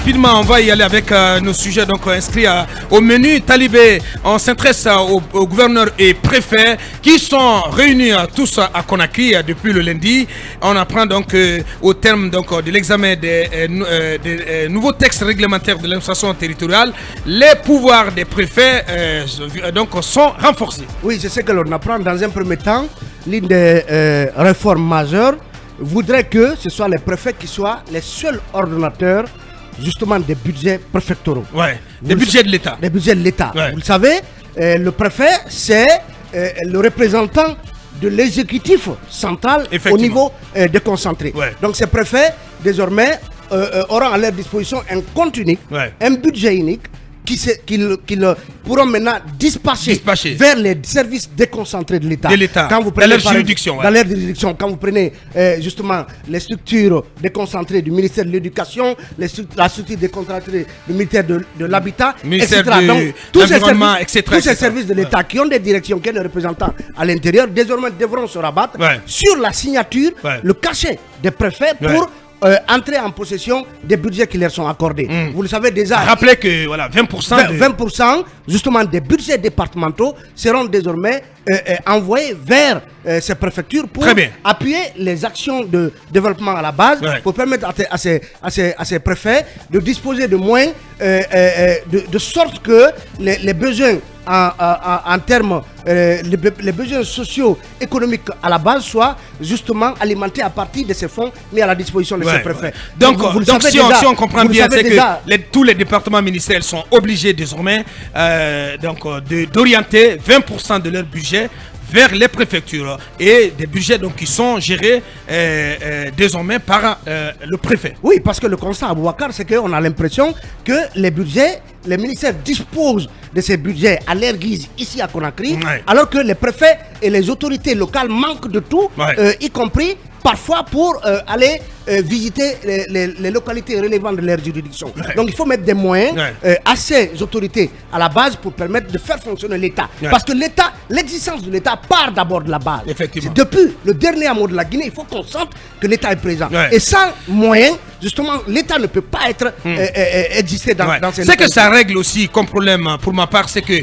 rapidement, on va y aller avec nos sujets donc inscrits au menu Talibé. On s'intéresse aux gouverneurs et préfets qui sont réunis tous à Conakry depuis le lundi. On apprend donc au terme donc, de l'examen des nouveaux textes réglementaires de l'administration territoriale, les pouvoirs des préfets donc, sont renforcés. Oui, c'est ce que l'on apprend. Dans un premier temps, l'une des réformes majeures voudrait que ce soit les préfets qui soient les seuls ordonnateurs justement des budgets préfectoraux. Ouais, des budgets de l'État. Des budgets de l'État. Ouais. Vous le savez, le préfet, c'est le représentant de l'exécutif central au niveau déconcentré. Ouais. Donc ces préfets, désormais, auront à leur disposition un compte unique, un budget unique, qu'ils pourront maintenant dispatcher vers les services déconcentrés de l'État. Quand vous prenez dans leur juridiction. Dans leur juridiction. Quand vous prenez justement les structures déconcentrées du ministère de l'Éducation, la structure déconcentrée du ministère de l'Habitat, etc. Donc, tous ces services de l'État qui ont des directions, qui ont des représentants à l'intérieur, désormais devront se rabattre sur la signature, le cachet des préfets pour entrer en possession des budgets qui leur sont accordés. Vous le savez déjà. Rappelez que voilà, 20% justement des budgets départementaux seront désormais envoyés vers ces préfectures pour appuyer les actions de développement à la base, pour permettre à ces préfets de disposer de moyens de sorte que les besoins en termes les besoins sociaux économiques à la base soient justement alimentés à partir de ces fonds mis à la disposition de ces préfets. Donc si on comprend bien, c'est que tous les départements ministériels sont obligés désormais d'orienter 20% de leur budget vers les préfectures et des budgets donc, qui sont gérés désormais par le préfet. Oui, parce que le constat à Boubacar, c'est qu'on a l'impression que les ministères disposent de ces budgets à leur guise ici à Conakry, alors que les préfets et les autorités locales manquent de tout, y compris parfois pour aller visiter les localités relevantes de leur juridiction. Donc il faut mettre des moyens à ces autorités à la base pour permettre de faire fonctionner l'État. Parce que l'État, l'existence de l'État part d'abord de la base. Depuis le dernier amour de la Guinée, il faut qu'on sente que l'État est présent. Et sans moyens, justement, l'État ne peut pas être exister dans ces C'est que ça règle aussi comme problème pour ma part, c'est que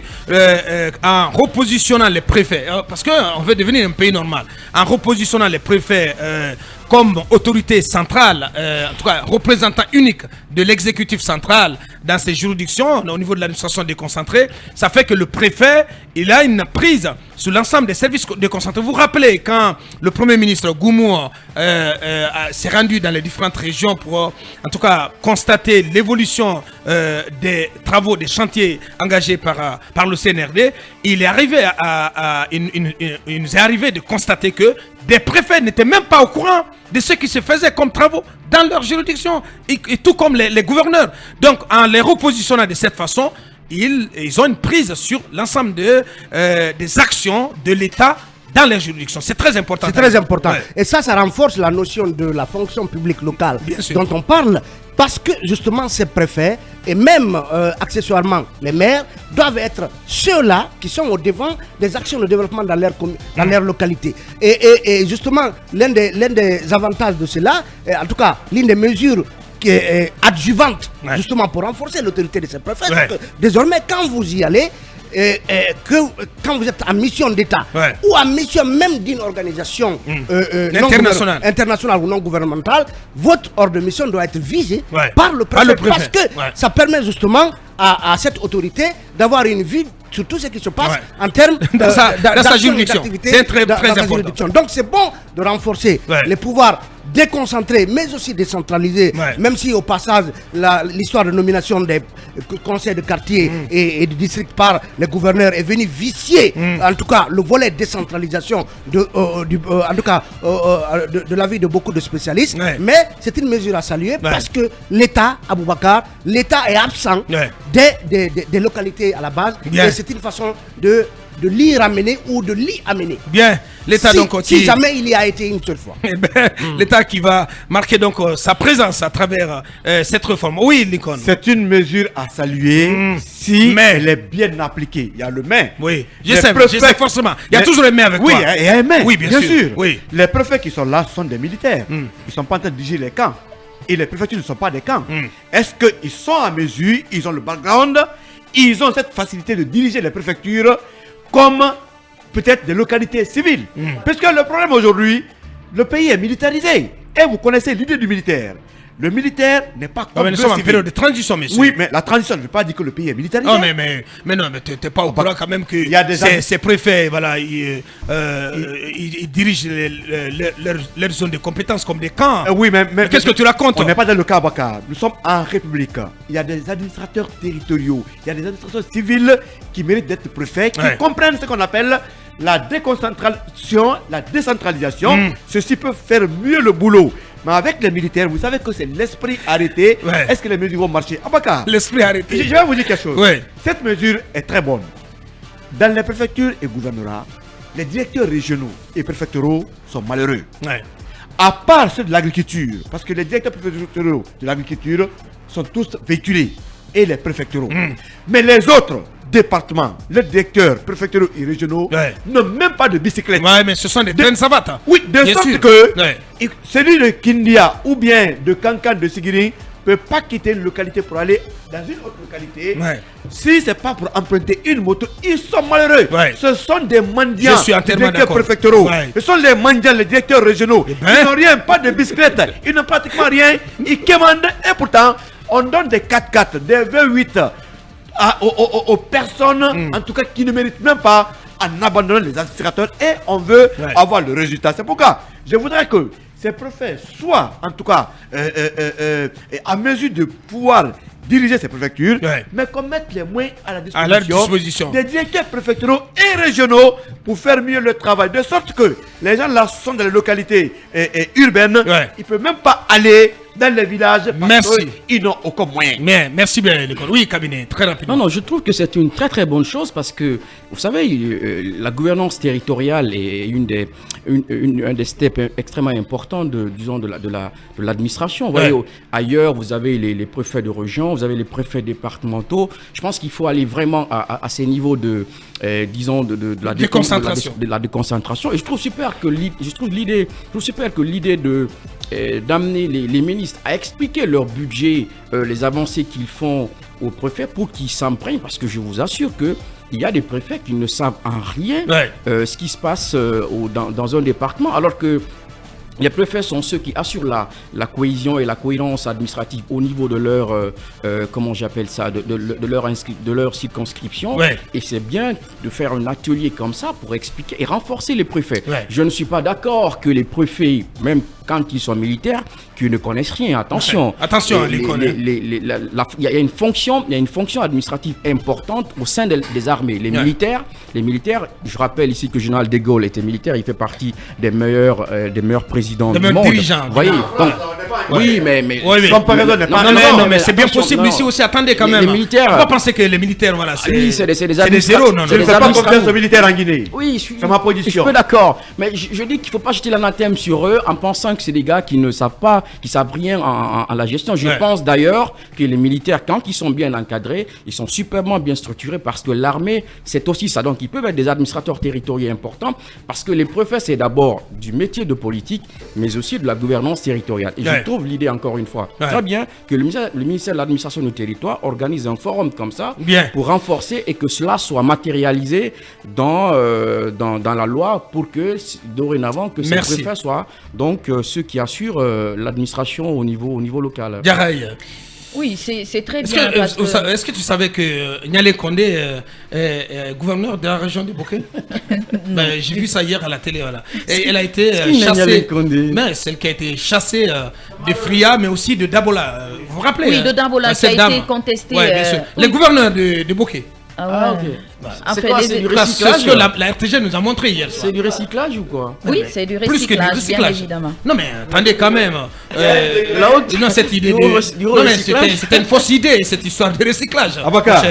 en repositionnant les préfets, parce qu'on veut devenir un pays normal, en repositionnant les préfets comme autorité centrale, en tout cas représentant unique de l'exécutif central dans ces juridictions au niveau de l'administration déconcentrée, ça fait que le préfet, il a une prise sur l'ensemble des services déconcentrés. Vous vous rappelez quand le Premier ministre Goumour s'est rendu dans les différentes régions pour en tout cas constater l'évolution des travaux, des chantiers engagés par le CNRD, il nous est arrivé de constater que des préfets n'étaient même pas au courant de ce qui se faisait comme travaux dans leur juridiction, et tout comme les gouverneurs. Donc, en les repositionnant de cette façon, ils ont une prise sur l'ensemble des actions de l'État dans les juridictions. C'est très important. C'est très important. Et ça renforce la notion de la fonction publique locale dont on parle. Parce que justement ces préfets et même accessoirement les maires doivent être ceux-là qui sont au devant des actions de développement dans leur localité. Et justement l'un des avantages de cela, en tout cas l'une des mesures qui est adjuvante justement pour renforcer l'autorité de ces préfets, c'est que désormais quand vous y allez, quand vous êtes en mission d'État ou en mission même d'une organisation internationale ou non gouvernementale, votre ordre de mission doit être visé par le préfet, parce que ça permet justement à cette autorité d'avoir une vue sur tout ce qui se passe en termes dans sa juridiction. C'est très important. Donc c'est bon de renforcer les pouvoirs déconcentrés mais aussi décentralisés, même si au passage l'histoire de nomination des conseils de quartier et de district par les gouverneurs est venue vicier en tout cas le volet décentralisation de l'avis de beaucoup de spécialistes, mais c'est une mesure à saluer parce que l'État, Aboubacar, l'État est absent des localités à la base, et c'est une façon de l'y ramener ou de l'y amener. Bien, l'État si jamais il y a été une seule fois. L'État qui va marquer donc sa présence à travers cette réforme. Oui, Lincoln. C'est une mesure à saluer si elle est bien appliquée. Il y a le mais. Oui, je sais forcément. Il y a toujours les mais avec toi. Oui, il y a un mais. Oui, bien sûr. Oui. Les préfets qui sont là sont des militaires. Ils ne sont pas en train de diriger les camps. et les préfectures ne sont pas des camps. Est-ce qu'ils sont en mesure, ils ont le background, ils ont cette facilité de diriger les préfectures comme peut-être des localités civiles? Parce que le problème aujourd'hui, le pays est militarisé. Et vous connaissez l'idée du militaire. Le militaire n'est pas comme mais nous sommes en période de transition, monsieur. Oui, mais la transition ne veut pas dire que le pays est militarisé. Non, mais non, mais t'es pas au courant quand même que ces préfets, voilà, ils dirigent leur zone de compétences comme des camps. Oui, mais qu'est-ce que tu racontes? On n'est pas dans le cas Abaka. Nous sommes en République. Il y a des administrateurs territoriaux, il y a des administrateurs civils qui méritent d'être préfets, qui comprennent ce qu'on appelle la déconcentration, la décentralisation. Ceci peut faire mieux le boulot. Mais avec les militaires, vous savez que c'est l'esprit arrêté. Est-ce que les mesures vont marcher? Abaka, l'esprit arrêté. Je vais vous dire quelque chose. Cette mesure est très bonne. Dans les préfectures et gouvernorats, les directeurs régionaux et préfectoraux sont malheureux. À part ceux de l'agriculture, parce que les directeurs préfectoraux de l'agriculture sont tous véhiculés, et les préfectoraux. Mais les autres départements, les directeurs préfectoraux et régionaux n'ont même pas de bicyclette. Mais ce sont des trains de savate. Oui, de sorte que celui de Kindia ou bien de Kankan de Sigiri ne peut pas quitter une localité pour aller dans une autre localité. Si ce n'est pas pour emprunter une moto, ils sont malheureux. Ce sont des mendiants, les directeurs préfectoraux. Ce sont les mendiants, les directeurs régionaux. Ils n'ont rien, pas de bicyclette. Ils n'ont pratiquement rien. Ils commandent et pourtant, on donne des 4x4, des V8 aux personnes, en tout cas, qui ne méritent même pas, en abandonnant les administrateurs, et on veut avoir le résultat. C'est pourquoi je voudrais que ces préfets soient, en tout cas, à mesure de pouvoir diriger ces préfectures, mais qu'on mette les moyens à leur disposition des directeurs préfectoraux et régionaux pour faire mieux le travail. De sorte que les gens là sont dans les localités urbaines, ils ne peuvent même pas aller dans les villages parce qu'ils n'ont aucun moyen. Merci bien, l'école. Oui, cabinet, très rapidement. Non, je trouve que c'est une très très bonne chose parce que, vous savez, la gouvernance territoriale est un des steps extrêmement importants de l'administration. Vous voyez, ailleurs, vous avez les préfets de région, vous avez les préfets départementaux. Je pense qu'il faut aller vraiment à ces niveaux de la déconcentration. Et je trouve super que l'idée d'amener les ministres à expliquer leur budget, les avancées qu'ils font aux préfets pour qu'ils s'imprègnent, parce que je vous assure que il y a des préfets qui ne savent en rien ce qui se passe dans un département, alors que les préfets sont ceux qui assurent la cohésion et la cohérence administrative au niveau de leur, comment j'appelle ça, de leur circonscription. Et c'est bien de faire un atelier comme ça pour expliquer et renforcer les préfets. Je ne suis pas d'accord que les préfets, même quand ils sont militaires, qui ne connaissent rien. Attention. Attention, il y a une fonction administrative importante au sein des armées. Les militaires, je rappelle ici que le général de Gaulle était militaire, il fait partie des meilleurs présidents du monde. Dirigeants. Vous voyez, donc, oui, mais non, mais c'est bien possible ici aussi. Attendez quand même. Les militaires. On va penser que les militaires, voilà, c'est des zéros. Je ne fais pas confiance aux militaires en Guinée. Oui, c'est ma position. Je suis d'accord. Mais je dis qu'il ne faut pas jeter l'anathème sur eux en pensant que c'est des gars qui ne savent pas, qui savent rien en la gestion. Je pense d'ailleurs que les militaires, quand ils sont bien encadrés, ils sont superbement bien structurés parce que l'armée, c'est aussi ça. Donc, ils peuvent être des administrateurs territoriaux importants parce que les préfets, c'est d'abord du métier de politique, mais aussi de la gouvernance territoriale. Et je trouve l'idée, encore une fois, très bien que le ministère de l'administration du territoire organise un forum comme ça pour renforcer et que cela soit matérialisé dans la loi pour que, dorénavant, que ces préfets soient donc ceux qui assurent l'administration au niveau local. Diarraï. Oui, c'est très bien. Est-ce que tu savais que Nialé Condé est gouverneur de la région de Bokeh? J'ai vu ça hier à la télé. Voilà. Et elle a été chassée. Celle qui a été chassée de Fria, mais aussi de Dabola. Vous vous rappelez? Oui, de Dabola, qui a été contesté. Bien sûr. Les gouverneurs de Bokeh. C'est quoi, c'est du recyclage? C'est ce que la RTG nous a montré hier soir. C'est du recyclage ou quoi? Oui, c'est du recyclage, plus que du recyclage, bien évidemment. Non mais attendez quand même. Non, cette idée c'était une fausse idée, cette histoire de recyclage. Abaka,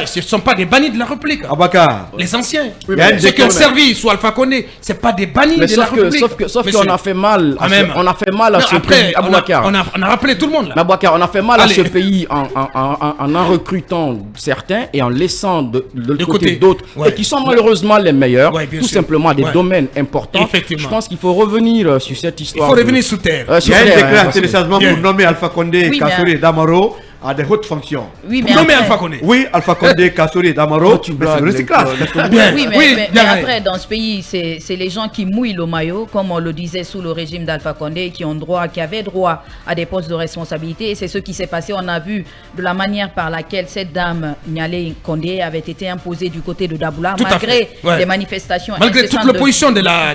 ce ne sont pas des bannis de la République. Abaka. Les anciens, ceux qui ont servi sous Alpha Condé, ce n'est pas des bannis de la République. Sauf qu'on a fait mal. On a fait mal à ce pays. On a rappelé tout le monde là. On a fait mal à ce pays en recrutant certains et en laissant de côté d'autres, et qui sont malheureusement les meilleurs, tout simplement des domaines importants. Je pense qu'il faut revenir sur cette histoire. Il faut revenir sous terre. Il y a un décret en téléchargement pour nommer Alpha Condé, Kassory et Damaro à des hautes fonctions. Oui, mais après... Alpha Condé. Oui, Alpha Condé, Kassory et Damaro, c'est le recyclage. Mais après, dans ce pays, c'est les gens qui mouillent le maillot, comme on le disait sous le régime d'Alpha Condé, qui avaient droit à des postes de responsabilité. Et c'est ce qui s'est passé. On a vu de la manière par laquelle cette dame, Nialé Condé, avait été imposée du côté de Daboula, malgré les manifestations. Malgré toute l'opposition de la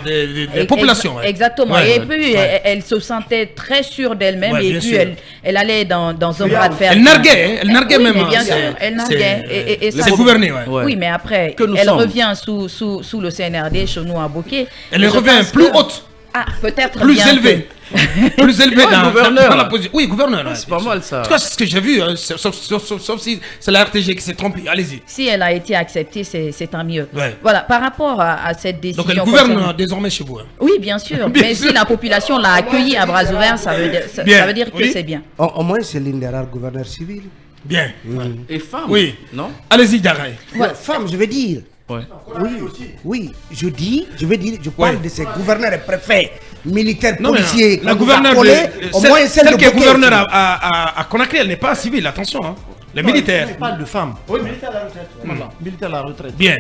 population. Exactement. Et puis, elle se sentait très sûre d'elle-même. Et puis, elle allait dans un bras de fer. Elle narguait même. Mais bien sûr, elle narguait. C'est gouverné, Oui, mais après, elle revient sous le CNRD, chez nous à Bokeh. Elle revient plus haute. Ah, peut-être plus élevée. Plus élevé dans la position. Oui, gouverneur. C'est pas mal ça. En tout cas, c'est ce que j'ai vu, sauf si c'est la RTG qui s'est trompée. Allez-y. Si elle a été acceptée, c'est tant mieux. Voilà, par rapport à cette décision. Donc elle gouverne désormais chez vous. Oui, bien sûr. Mais si la population l'a accueillie à bras ouverts, ça veut dire que c'est bien. Au moins, c'est l'une des rares gouverneurs civils. Bien. Et femme. Oui. Non. Allez-y, Diarra. Femme, je veux dire. Oui, je parle de ces gouverneurs et préfets militaires, policiers. La gouverneure, celle qui est gouverneure à Conakry, elle n'est pas civile, attention. Les militaires. Je parle de femmes. Oui, militaire à la retraite. Militaire à la retraite. Bien.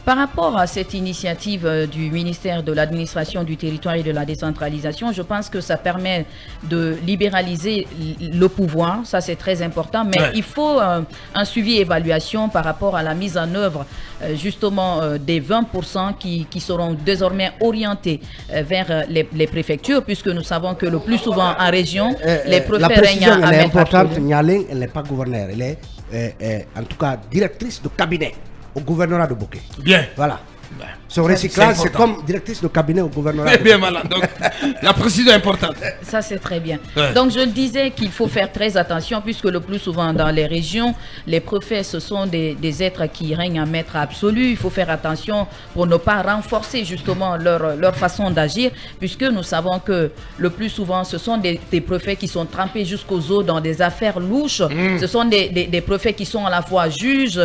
Par rapport à cette initiative du ministère de l'administration du territoire et de la décentralisation, je pense que ça permet de libéraliser le pouvoir, ça c'est très important, mais il faut un suivi et évaluation par rapport à la mise en œuvre justement des 20% qui seront désormais orientés vers les préfectures, puisque nous savons que le plus souvent en région, les préfets règnent à elle est mettre importante. Nialé, elle n'est pas gouverneure, elle est en tout cas directrice de cabinet au gouvernorat de Bokeh. Bien. Voilà. Son recyclage, c'est comme directrice de cabinet au gouvernorat. Très bien, malin. Donc, la précision est importante. Ça, c'est très bien. Donc, je disais qu'il faut faire très attention, puisque le plus souvent dans les régions, les préfets, ce sont des êtres qui règnent en maître absolu. Il faut faire attention pour ne pas renforcer justement leur façon d'agir, puisque nous savons que le plus souvent, ce sont des préfets qui sont trempés jusqu'aux os dans des affaires louches. Ce sont des préfets qui sont à la fois juges.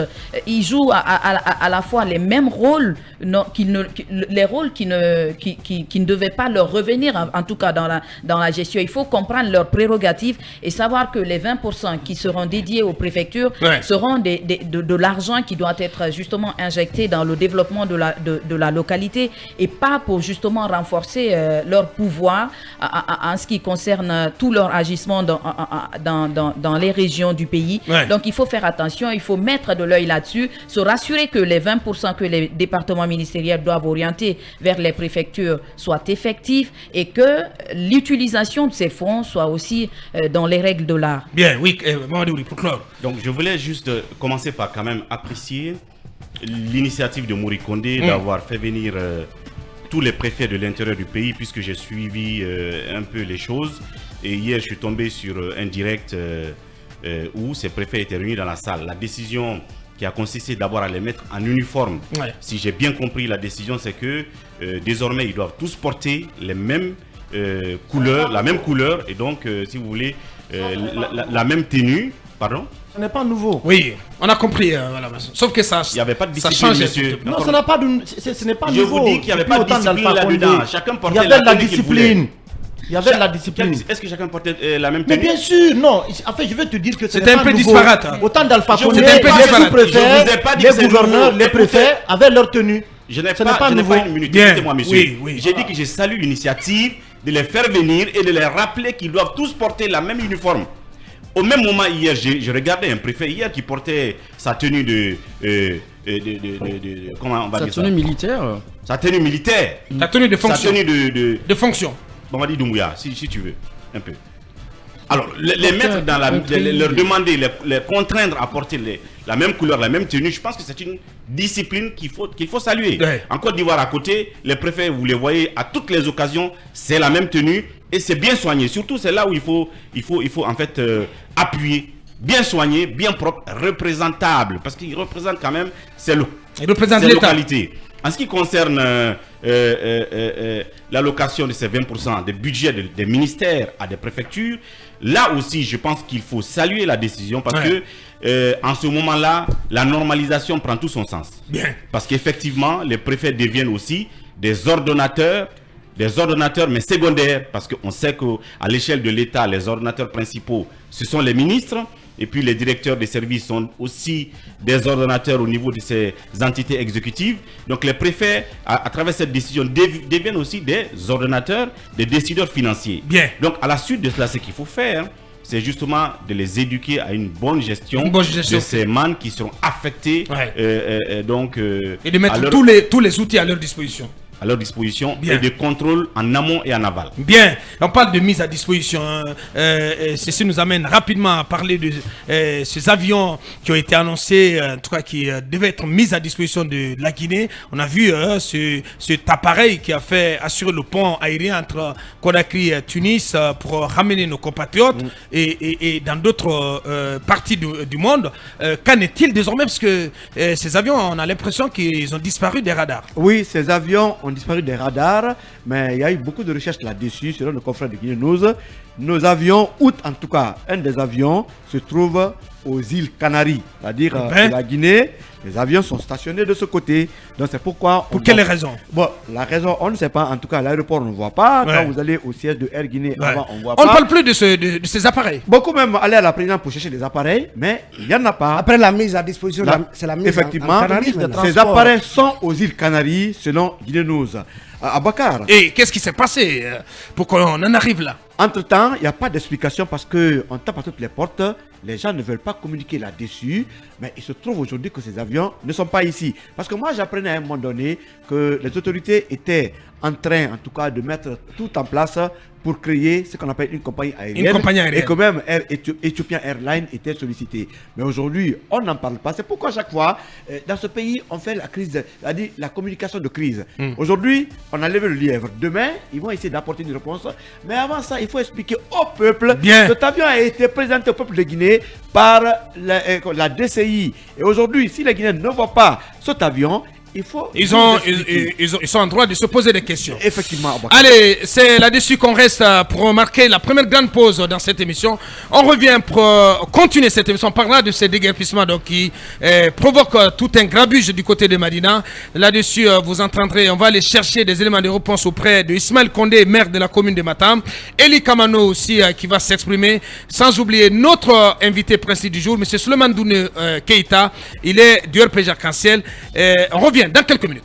Ils jouent à la fois les mêmes rôles, les rôles qui ne devaient pas leur revenir, en tout cas dans la gestion. Il faut comprendre leurs prérogatives et savoir que les 20% qui seront dédiés aux préfectures seront de l'argent qui doit être justement injecté dans le développement de la localité et pas pour justement renforcer leur pouvoir en ce qui concerne tout leur agissement dans les régions du pays. Donc il faut faire attention, il faut mettre de l'œil là-dessus, se rassurer que les 20% que les départements ministériels doivent orienter vers les préfectures soient effectifs et que l'utilisation de ces fonds soit aussi dans les règles de l'art. Bien, oui, pour clore. Donc je voulais juste commencer par quand même apprécier l'initiative de Mori Condé d'avoir fait venir tous les préfets de l'intérieur du pays, puisque j'ai suivi un peu les choses. Et hier, je suis tombé sur un direct où ces préfets étaient réunis dans la salle. La décision qui a consisté d'abord à les mettre en uniforme. Si j'ai bien compris, la décision, c'est que désormais, ils doivent tous porter les mêmes couleurs, la même couleur, et donc, si vous voulez, la même tenue. Pardon? Ce n'est pas nouveau. Oui, on a compris. Voilà. Sauf que ça, il n'y avait pas de discipline, monsieur. Non, ce n'est pas, ce n'est pas nouveau. Je vous dis qu'il n'y avait pas de discipline là-dedans. Chacun portait la discipline. Il y avait la discipline. Est-ce que chacun portait la même tenue? Mais bien sûr, non. En fait, je vais te dire que c'était un peu disparate. Autant d'Alpha Condé, les sous-préfets, les gouverneurs, les préfets avaient leur tenue. Je n'ai pas une minute. Écoutez-moi, monsieur. J'ai dit que je salue l'initiative de les faire venir et de les rappeler qu'ils doivent tous porter la même uniforme. Au même moment, hier, je regardais un préfet hier qui portait sa tenue comment on va dire ça? Sa tenue militaire. Sa tenue militaire. Sa tenue de fonction. Sa tenue de fonction. On va dire Doumbouya, si tu veux, un peu. Alors, les mettre dans leur demander, les contraindre à porter la même couleur, la même tenue, je pense que c'est une discipline qu'il faut saluer. En Côte d'Ivoire, à côté, les préfets, vous les voyez à toutes les occasions, c'est la même tenue et c'est bien soigné. Surtout, c'est là où il faut en fait appuyer. Bien soigné, bien propre, représentable. Parce qu'il représente quand même, c'est localité. En ce qui concerne l'allocation de ces 20% des budgets des ministères à des préfectures. Là aussi, je pense qu'il faut saluer la décision parce que en ce moment-là, la normalisation prend tout son sens. Bien. Parce qu'effectivement, les préfets deviennent aussi des ordonnateurs mais secondaires, parce qu'on sait qu'à l'échelle de l'État, les ordonnateurs principaux, ce sont les ministres, et puis les directeurs des services sont aussi des ordonnateurs au niveau de ces entités exécutives. Donc les préfets, à travers cette décision, deviennent aussi des ordonnateurs, des décideurs financiers. Bien. Donc à la suite de cela, ce qu'il faut faire, c'est justement de les éduquer à une bonne gestion, de ces mannes qui seront affectés. Et de mettre tous les outils à leur disposition. Et de contrôle en amont et en aval. Bien, on parle de mise à disposition. Ceci nous amène rapidement à parler de ces avions qui ont été annoncés, en tout cas qui devaient être mis à disposition de la Guinée. On a vu cet appareil qui a fait assurer le pont aérien entre Conakry et Tunis pour ramener nos compatriotes et dans d'autres parties du monde. Qu'en est-il désormais? Parce que ces avions, on a l'impression qu'ils ont disparu des radars. Oui, ces avions ont disparu des radars, mais il y a eu beaucoup de recherches là-dessus, selon nos confrères de Guinée News. Nos avions, en tout cas, un des avions se trouve aux îles Canaries, c'est-à-dire la Guinée. Les avions sont stationnés de ce côté. Donc c'est pourquoi... Pour quelle raison? Bon, la raison, on ne sait pas. En tout cas, à l'aéroport, on ne voit pas. Quand vous allez au siège de Air Guinée, avant, on ne voit pas. On ne parle plus de ces appareils. Beaucoup même allaient à la présidence pour chercher des appareils, mais il n'y en a pas. Après la mise à disposition, c'est la mise effectivement, en Canaries. Ces appareils sont aux îles Canaries, selon Guinée News. Abakar. Et qu'est-ce qui s'est passé pour qu'on en arrive là? Entre-temps, il n'y a pas d'explication parce qu'on tape à toutes les portes. Les gens ne veulent pas communiquer là-dessus. Mais il se trouve aujourd'hui que ces avions ne sont pas ici. Parce que moi, j'apprenais à un moment donné que les autorités étaient en train, en tout cas, de mettre tout en place pour créer ce qu'on appelle une compagnie aérienne. Une compagnie aérienne. Et que même Ethiopian Airlines était sollicité. Mais aujourd'hui, on n'en parle pas. C'est pourquoi chaque fois, dans ce pays, on fait la crise, c'est-à-dire la communication de crise. Aujourd'hui, on a levé le lièvre. Demain, ils vont essayer d'apporter une réponse. Mais avant ça, il faut expliquer au peuple que cet avion a été présenté au peuple de Guinée par la DCI. Et aujourd'hui, si les Guinéens ne voient pas cet avion, ils sont en droit de se poser des questions. Effectivement. Allez, c'est là-dessus qu'on reste pour marquer la première grande pause dans cette émission. On revient pour continuer cette émission. On parlera de ces déguerpissements qui provoquent tout un grabuge du côté de Madina. Là-dessus, vous entendrez, on va aller chercher des éléments de réponse auprès de Ismaël Condé, maire de la commune de Matam. Eli Kamano aussi qui va s'exprimer. Sans oublier notre invité principal du jour, M. Souleymane Doune Keïta. Il est du RPG Arc-en-Ciel. On revient dans quelques minutes.